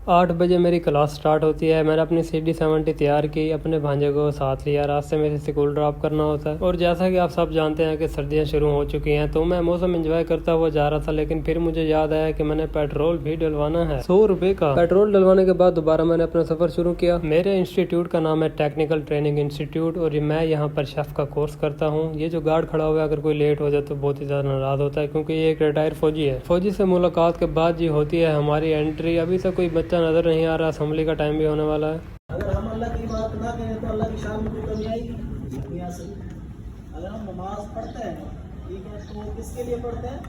8 बजे मेरी class start होती है। मैंने अपनी CD70 तैयार की, अपने भांजे को साथ लिया, रात से मेरे स्कूल ड्रॉप करना होता है। और जैसा कि आप सब जानते हैं कि सर्दियां शुरू हो चुकी हैं, तो मैं मौसम एंजॉय करता हुआ जा रहा था। लेकिन फिर मुझे याद आया कि मैंने पेट्रोल भी डलवाना है, 100 रुपए का। पेट्रोल डलवाने के बाद दोबारा मैंने अपना सफर शुरू किया। मेरे इंस्टीट्यूट का नाम है टेक्निकल ट्रेनिंग इंस्टीट्यूट, और मैं यहाँ पर शेफ का कोर्स करता हूँ। ये जो गार्ड खड़ा हुआ है, अगर कोई लेट हो जाए तो बहुत ही ज्यादा नाराज होता है, क्योंकि ये एक रिटायर्ड फौजी है। फौजी से मुलाकात के बाद जी होती है हमारी एंट्री। अभी तक कोई बच्चा नजर नहीं आ रहा, असेंबली का टाइम भी होने वाला है। अगर हम अल्लाह की बात ना करें तो अल्लाह की शान में कोई कमी आएगी नहीं आ सकती। अगर हम नमाज पढ़ते हैं, ठीक है, तो किसके लिए पढ़ते हैं?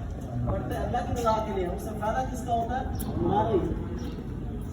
पढ़ते हैं अल्लाह की रज़ा के लिए। उससे फायदा किसका होता है? हमारा ही।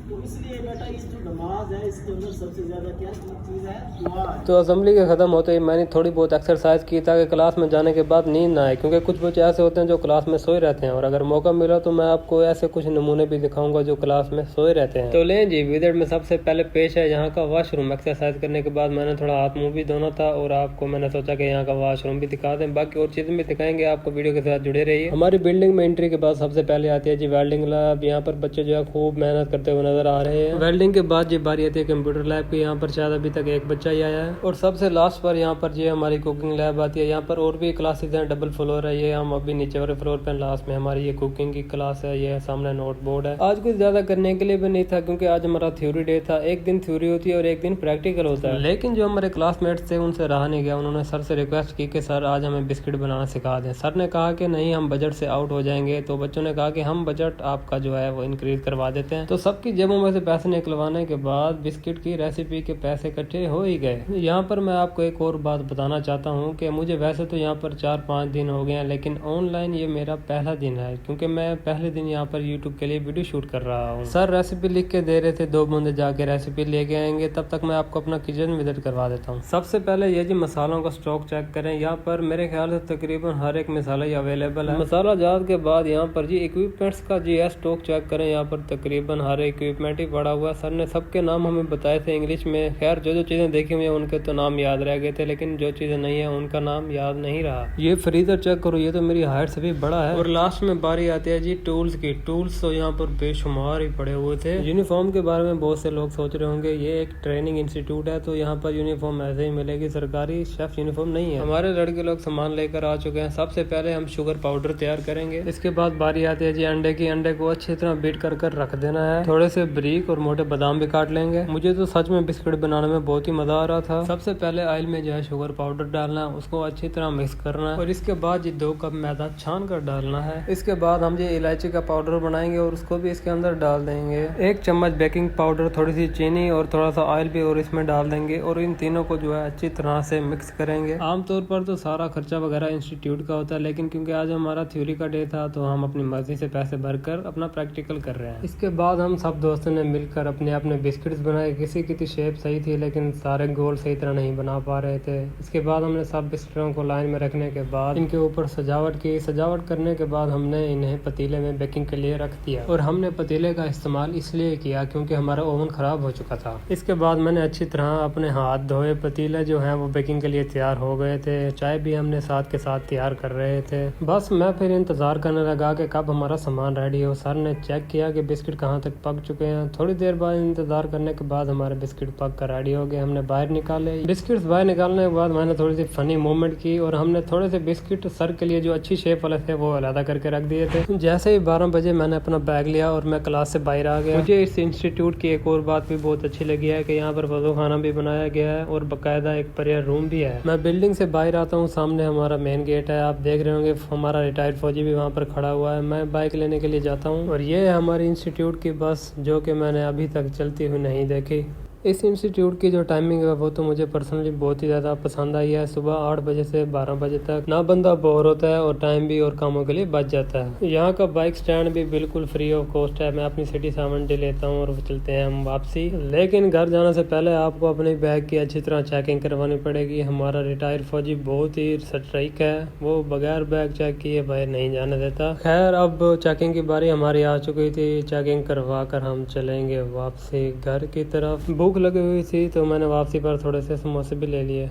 तो इसलिए बेटा इस जो नमाज है, इसके अंदर सबसे ज्यादा क्या चीज़ है? दुआ है। तो असेंबली के खत्म होते ही मैंने थोड़ी बहुत एक्सरसाइज की, ताकि क्लास में जाने के बाद नींद ना आए, क्योंकि कुछ बच्चे ऐसे होते हैं जो क्लास में सोए रहते हैं। और अगर मौका मिला तो मैं आपको ऐसे कुछ नमूने भी दिखाऊंगा जो क्लास में सोए रहते हैं। तो लें जी, विजिट में सबसे पहले पेश है यहाँ का वॉशरूम। एक्सरसाइज करने के बाद मैंने थोड़ा हाथ मुंह भी धोना था, और आपको मैंने सोचा कि यहाँ का वॉशरूम भी दिखा दें। बाकी और चीजें भी दिखाएंगे आपको, वीडियो के साथ जुड़े रहिए। हमारी बिल्डिंग में एंट्री के बाद सबसे पहले आती है जी वेल्डिंग लैब। यहाँ पर बच्चे जो है खूब मेहनत करते हुए नजर आ रहे हैं। वेल्डिंग के बाद जी बारी आती है कंप्यूटर लैब की। यहाँ पर शायद अभी तक एक बच्चा ही आया है। और सबसे लास्ट पर यहाँ पर जी हमारी कुकिंग लैब आती है। यहाँ पर और भी क्लासेस हैं, डबल फ्लोर है। ये हम अभी नीचे वाले फ्लोर पे, लास्ट में हमारी ये कुकिंग की क्लास है। ये सामने नोट बोर्ड है। आज कुछ ज्यादा करने के लिए भी नहीं था, क्योंकि आज हमारा थ्योरी डे था। एक दिन थ्योरी होती है और एक दिन प्रैक्टिकल होता है। लेकिन जो हमारे क्लासमेट्स थे उनसे रहा नहीं गया। उन्होंने सर से रिक्वेस्ट की कि सर आज हमें बिस्किट बनाना सिखा दें। सर ने कहा कि नहीं, हम बजट से आउट हो जाएंगे। तो बच्चों ने कहा कि हम बजट आपका जो है वो इंक्रीज करवा देते हैं। तो सबकी जेबों में से पैसे निकलवाने के बाद बिस्किट की रेसिपी के पैसे इकट्ठे हो ही गए। यहाँ पर मैं आपको एक और बात बताना चाहता हूँ कि मुझे वैसे तो यहाँ पर 4-5 दिन हो गए हैं, लेकिन ऑनलाइन ये मेरा पहला दिन है, क्योंकि मैं पहले दिन यहाँ पर यूट्यूब के लिए वीडियो शूट कर रहा हूँ। सर रेसिपी लिख के दे रहे थे, 2 बंदे जाके रेसिपी लेके आएंगे। तब तक मैं आपको अपना किचन विजिट करवा देता हूँ। सबसे पहले ये जी मसालों का स्टॉक चेक करें। यहाँ पर मेरे ख्याल से तकरीबन हर एक मसाला ही अवेलेबल है। मसाला जात के बाद यहाँ पर जी इक्विपमेंट्स का जी स्टॉक चेक करें। यहाँ पर तकरीबन हर इक्विपमेंट ही पड़ा हुआ है। सर ने सबके नाम हमें बताए थे इंग्लिश में। खैर जो जो चीजें देखी हुई है उनके तो नाम याद रह गए थे, लेकिन जो चीजें नहीं है उनका नाम याद नहीं रहा। ये फ्रीजर चेक करो, ये तो मेरी हाइट से भी बड़ा है। और लास्ट में बारी आती है जी टूल्स की। टूल्स तो यहाँ पर बेशुमार ही पड़े हुए थे। यूनिफॉर्म के बारे में बहुत से लोग सोच रहे होंगे, ये एक ट्रेनिंग इंस्टीट्यूट है, तो यहाँ पर यूनिफॉर्म ऐसे ही मिलेगी, सरकारी शेफ यूनिफॉर्म नहीं है। हमारे लड़के लोग सामान लेकर आ चुके हैं। सबसे पहले हम शुगर पाउडर तैयार करेंगे। इसके बाद बारी आती है जी अंडे की। अंडे को अच्छी तरह बीट कर रख देना है। थोड़े से ब्रीक और मोटे बादाम भी काट लेंगे। मुझे तो सच में बिस्किट बनाने में बहुत ही मजा आ रहा था। सबसे पहले ऑयल में जो है शुगर पाउडर डालना है, उसको अच्छी तरह मिक्स करना है। और इसके बाद ये 2 कप मैदा छान कर डालना है। इसके बाद हम ये इलायची का पाउडर बनाएंगे और उसको भी इसके अंदर डाल देंगे। 1 चम्मच बेकिंग पाउडर, थोड़ी सी चीनी और थोड़ा सा ऑयल भी और इसमें डाल देंगे। और इन तीनों को जो है अच्छी तरह से मिक्स करेंगे। आमतौर पर तो सारा खर्चा वगैरह इंस्टीट्यूट का होता है, लेकिन क्योंकि आज हमारा थ्योरी का डे था तो हम अपनी मर्जी से पैसे भरकर अपना प्रैक्टिकल कर रहे हैं। इसके बाद हम सब दोस्तों ने मिलकर अपने अपने बिस्किट्स बनाए। किसी की शेप सही थी, लेकिन सारे गोल सही तरह नहीं बना पा रहे थे। इसके बाद हमने सब बिस्किटों को लाइन में रखने के बाद इनके ऊपर सजावट की। सजावट करने के बाद हमने इन्हें पतीले में बेकिंग के लिए रख दिया। और हमने पतीले का इस्तेमाल इसलिए किया क्योंकि हमारा ओवन खराब हो चुका था। इसके बाद मैंने अच्छी तरह अपने हाथ धोए। पतीले जो हैं वो बेकिंग के लिए तैयार हो गए थे। चाय भी हमने साथ के साथ तैयार कर रहे थे। बस मैं फिर इंतजार करने लगा कि कब हमारा सामान रेडी हो। सर ने चेक किया कि बिस्किट कहाँ तक पक चुके हैं। थोड़ी देर बाद इंतजार करने के बाद हमारे बिस्किट पक कर रेडी हो गए। हमने बाहर निकाले। बिस्किट्स बाहर निकालने के बाद मैंने थोड़ी सी फनी मूवमेंट की और हमने थोड़े से बिस्किट सर के लिए जो अच्छी शेप वाले थे वो अलग करके रख दिए थे। जैसे ही 12 बजे मैंने अपना बैग लिया और मैं क्लास से बाहर आ गया। मुझे इस इंस्टीट्यूट की एक और बात भी बहुत अच्छी लगी है कि यहाँ पर वजू खाना भी बनाया गया है और बाकायदा एक प्रेयर रूम भी है। मैं बिल्डिंग से बाहर आता हूँ, सामने हमारा मेन गेट है। आप देख रहे होंगे हमारा रिटायर्ड फौजी भी वहाँ पर खड़ा हुआ है। मैं बाइक लेने के लिए जाता हूँ और ये है हमारी इंस्टीट्यूट की बस, जो कि मैंने अभी तक चलती हुई नहीं देखी। इस इंस्टीट्यूट की जो टाइमिंग है वो तो मुझे पर्सनली बहुत ही ज़्यादा पसंद आई है। सुबह 8 बजे से 12 बजे तक ना बंदा बोर होता है और टाइम भी और कामों के लिए बच जाता है। यहाँ का बाइक स्टैंड भी बिल्कुल फ्री ऑफ कॉस्ट है। मैं अपनी CD70 लेता हूँ और चलते हैं हम वापसी। लेकिन घर जाने से पहले आपको अपने बैग की अच्छी तरह चेकिंग करवानी पड़ेगी। हमारा रिटायर्ड फौजी बहुत ही स्ट्राइक है, वो बगैर बैग चेक किए बाहर नहीं जाने देता। खैर अब चेकिंग की बारी हमारी आ चुकी थी। चेकिंग करवा कर हम चलेंगे वापसी घर की तरफ। भूख लगी हुई थी तो मैंने वापसी पर थोड़े से समोसे भी ले लिए।